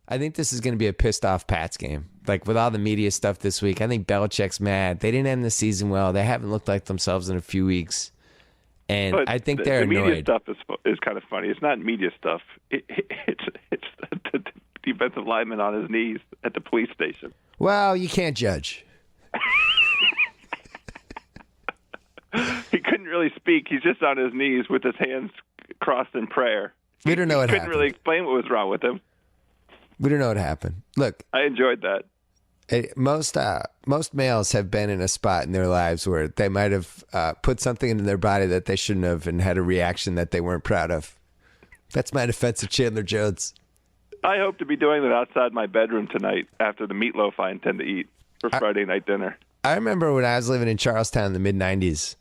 I think this is going to be a pissed off Pats game. Like with all the media stuff this week, I think Belichick's mad. They didn't end the season well. They haven't looked like themselves in a few weeks. And But I think they're the media annoyed. stuff is kind of funny. It's not media stuff. It's the defensive lineman on his knees at the police station. Well, you can't judge. He couldn't really speak. He's just on his knees with his hands crossed in prayer. We don't know what Couldn't happened. really explain what was wrong with him. We don't know what happened. Look, I enjoyed that. most males have been in a spot in their lives where they might have put something into their body that they shouldn't have and had a reaction that they weren't proud of. That's my defense of Chandler Jones. I hope to be doing that outside my bedroom tonight after the meatloaf I intend to eat for Friday night dinner. I remember when I was living in Charlestown in the mid-'90s,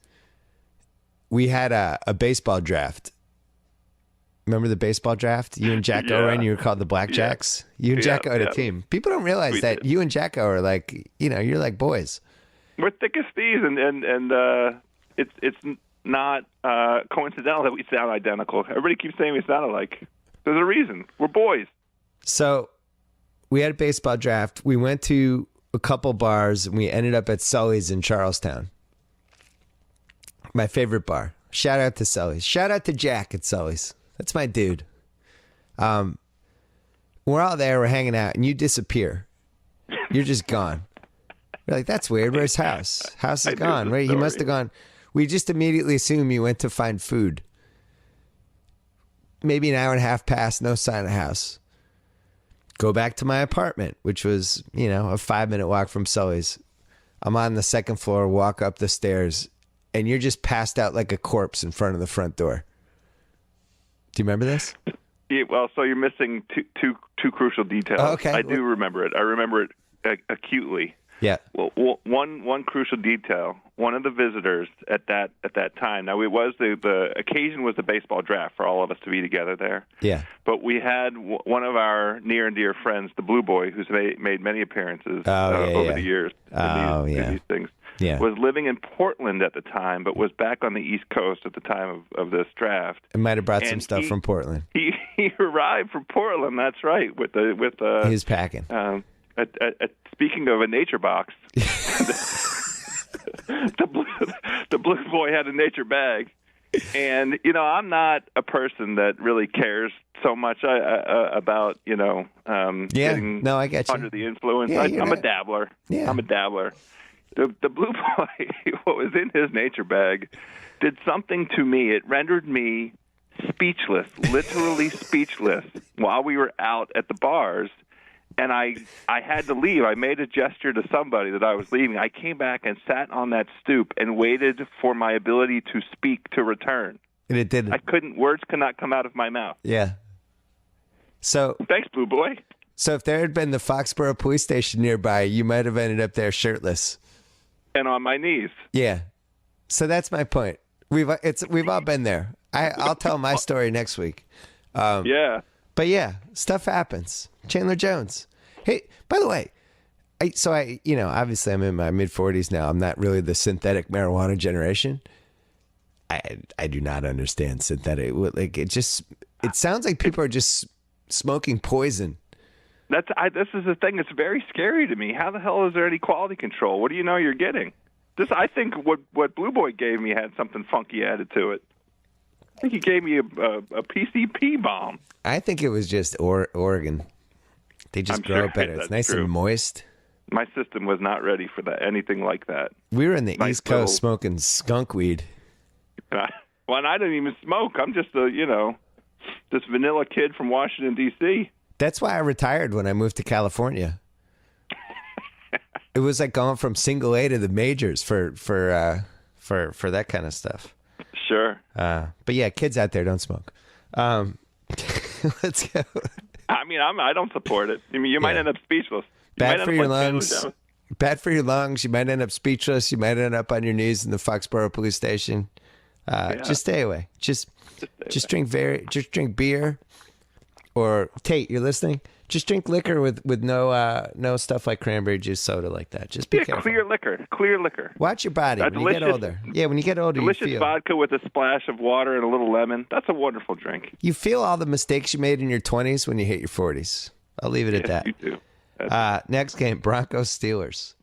we had a baseball draft. Remember the baseball draft? You and Jack Yeah. Owen, you were called the Blackjacks. You and Jacko had a team. People don't realize that did. you and Jacko are like, you're like boys. We're thick as thieves, and it's not coincidental that we sound identical. Everybody keeps saying we sound alike. There's a reason. We're boys. So we had a baseball draft. We went to a couple bars, and we ended up at Sully's in Charlestown. My favorite bar. Shout out to Sully's. Shout out to Jack at Sully's. That's my dude. We're all there. We're hanging out, and you disappear. You're just gone. We're like, that's weird. Where's House? House is gone. Right? He must have gone. We just immediately assume you went to find food. Maybe an hour and a half passed, no sign of House. Go back to my apartment, which was, a 5-minute walk from Sully's. I'm on the second floor, walk up the stairs, and you're just passed out like a corpse in front of the front door. Do you remember this? Yeah, well, so you're missing two crucial details. Oh, okay. I do remember it. I remember it acutely. Yeah. Well, one crucial detail. One of the visitors at that time. Now, it was the occasion was the baseball draft for all of us to be together there. Yeah. But we had one of our near and dear friends, the Blue Boy, who's made many appearances over the years in these things. Yeah. Was living in Portland at the time, but was back on the East Coast at the time of this draft. It might have brought some stuff from Portland. He arrived from Portland. That's right. He was packing. Speaking of a nature box, the blue boy had a nature bag, and I'm not a person that really cares so much about getting I get you. under the influence. Yeah, I'm a dabbler. Yeah. I'm a dabbler. The blue boy, what was in his nature bag, did something to me. It rendered me speechless, literally speechless, while we were out at the bars. And I had to leave. I made a gesture to somebody that I was leaving. I came back and sat on that stoop and waited for my ability to speak to return. And it didn't. Words could not come out of my mouth. Yeah. So thanks, Blue Boy. So if there had been the Foxborough police station nearby, you might have ended up there shirtless. And on my knees. Yeah. So that's my point. We've all been there. I'll tell my story next week. Yeah. But yeah, stuff happens. Chandler Jones. Hey, by the way, obviously I'm in my mid-40s now. I'm not really the synthetic marijuana generation. I do not understand synthetic. Like it sounds like people are just smoking poison. This is the thing that's very scary to me. How the hell is there any quality control? What do you know you're getting? I think what Blue Boy gave me had something funky added to it. I think he gave me a PCP bomb. I think it was just Oregon. They just grow it better. It's nice and moist. My system was not ready for that. Anything like that. We were in the East Coast smoking skunk weed. Well, I didn't even smoke. I'm just this vanilla kid from Washington D.C. That's why I retired when I moved to California. It was like going from single A to the majors for that kind of stuff. Sure. But yeah, kids out there, don't smoke. Let's go. I mean, I don't support it. I mean, you might end up speechless. Bad for your lungs. Bad for your lungs. You might end up speechless. You might end up on your knees in the Foxborough police station. Just stay away. Just drink beer. Or Tate, you're listening? Just drink liquor with no stuff like cranberry juice, soda like that. Just be careful. Clear liquor. Watch your body when you get older. Yeah, when you get older, delicious vodka with a splash of water and a little lemon. That's a wonderful drink. You feel all the mistakes you made in your 20s when you hit your 40s. I'll leave it at that. You do. Next game, Broncos Steelers.